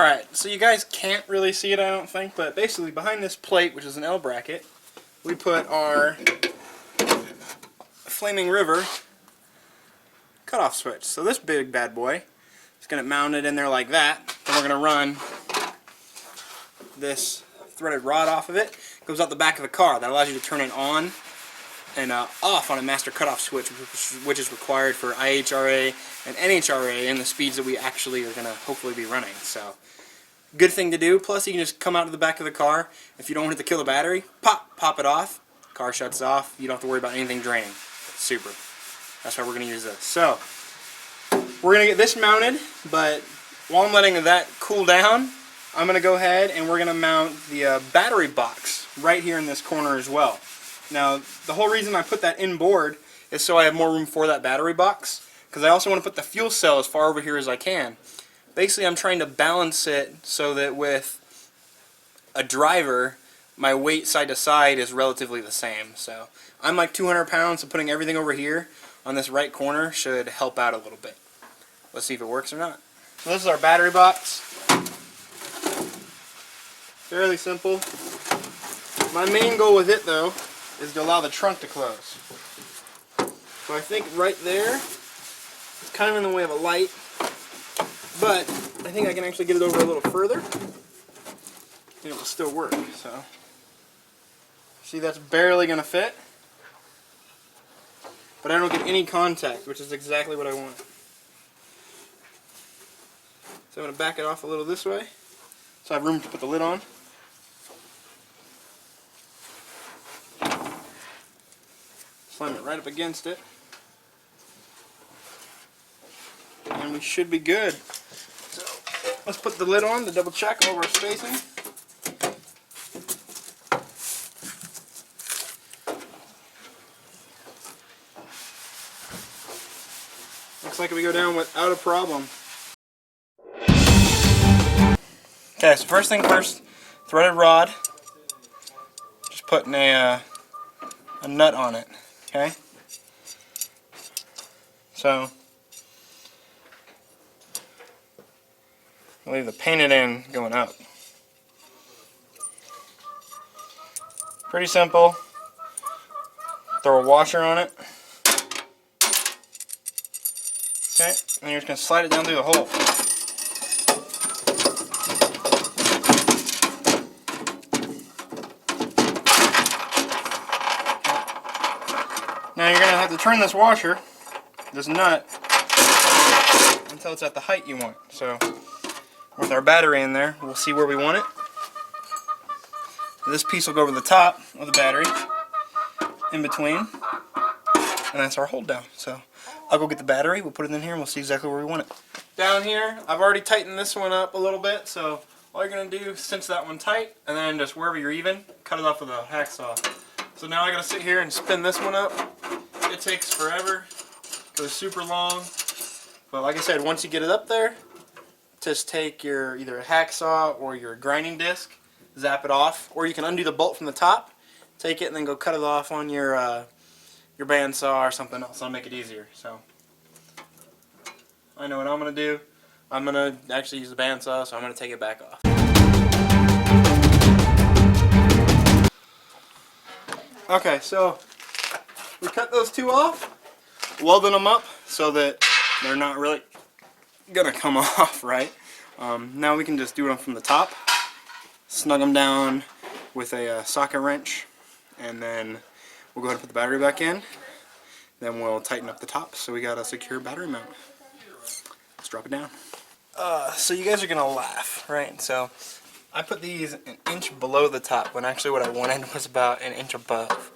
Alright, so you guys can't really see it, I don't think, but basically behind this plate, which is an L bracket, we put our Flaming River cutoff switch. So this big bad boy is going to mount it in there like that, and we're going to run this threaded rod off of it. It goes out the back of the car. That allows you to turn it on and off on a master cutoff switch, which is required for IHRA and NHRA and the speeds that we actually are going to hopefully be running. So, good thing to do. Plus, you can just come out to the back of the car. If you don't want it to kill the battery, pop it off. Car shuts off. You don't have to worry about anything draining. Super. That's why we're going to use this. So, we're going to get this mounted, but while I'm letting that cool down, I'm going to go ahead and we're going to mount the battery box right here in this corner as well. Now, the whole reason I put that inboard is so I have more room for that battery box, because I also want to put the fuel cell as far over here as I can. Basically, I'm trying to balance it so that with a driver, my weight side to side is relatively the same. So, I'm like 200 pounds, so putting everything over here on this right corner should help out a little bit. Let's see if it works or not. So this is our battery box. Fairly simple. My main goal with it, though, is to allow the trunk to close. So I think right there, it's kind of in the way of a light, but I think I can actually get it over a little further, and it will still work. So, see, that's barely going to fit, but I don't get any contact, which is exactly what I want. So I'm going to back it off a little this way, so I have room to put the lid on. Slam it right up against it, and we should be good. So let's put the lid on to double check over our spacing. Looks like we go down without a problem. Okay, so first thing first, threaded rod. Just putting a nut on it. Okay, so I'll leave the painted end going up. Pretty simple. Throw a washer on it. Okay, and you're just going to slide it down through the hole. Now you're going to have to turn this washer, this nut, until it's at the height you want. So with our battery in there, we'll see where we want it. This piece will go over the top of the battery, in between, and that's our hold down. So I'll go get the battery, we'll put it in here, and we'll see exactly where we want it. Down here, I've already tightened this one up a little bit, so all you're going to do is cinch that one tight, and then just wherever you're even, cut it off with a hacksaw. So now I got to sit here and spin this one up. It takes forever, goes super long, but like I said, once you get it up there, just take your either a hacksaw or your grinding disc, zap it off, or you can undo the bolt from the top, take it and then go cut it off on your bandsaw or something else. That'll make it easier. So I know what I'm going to do. I'm going to actually use the bandsaw, so I'm going to take it back off. Okay, so we cut those two off, welding them up so that they're not really going to come off, right? Now we can just do them from the top, snug them down with a socket wrench, and then we'll go ahead and put the battery back in. Then we'll tighten up the top so we got a secure battery mount. Let's drop it down. So you guys are going to laugh, right? So I put these an inch below the top when actually what I wanted was about an inch above.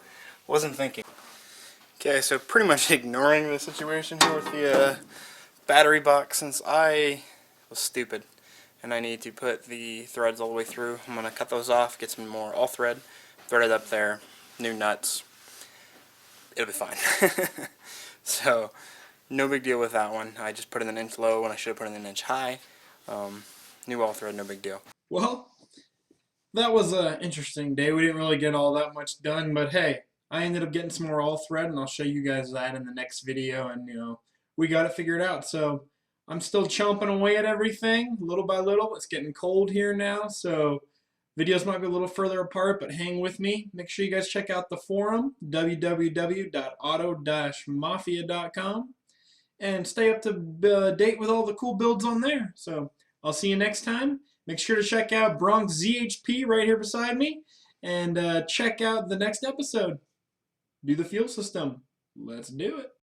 Wasn't thinking. Okay, so pretty much ignoring the situation here with the battery box, since I was stupid and I need to put the threads all the way through. I'm going to cut those off, get some more all thread, thread it up there, new nuts. It'll be fine. So no big deal with that one. I just put it an inch low when I should have put it an inch high. New all thread, no big deal. Well, that was an interesting day. We didn't really get all that much done, but hey, I ended up getting some more all thread, and I'll show you guys that in the next video, and you know, we got it figured out. So I'm still chomping away at everything, little by little. It's getting cold here now, so videos might be a little further apart, but hang with me. Make sure you guys check out the forum, www.auto-mafia.com, and stay up to date with all the cool builds on there. So I'll see you next time. Make sure to check out Bronx ZHP right here beside me, and check out the next episode. Do the fuel system. Let's do it.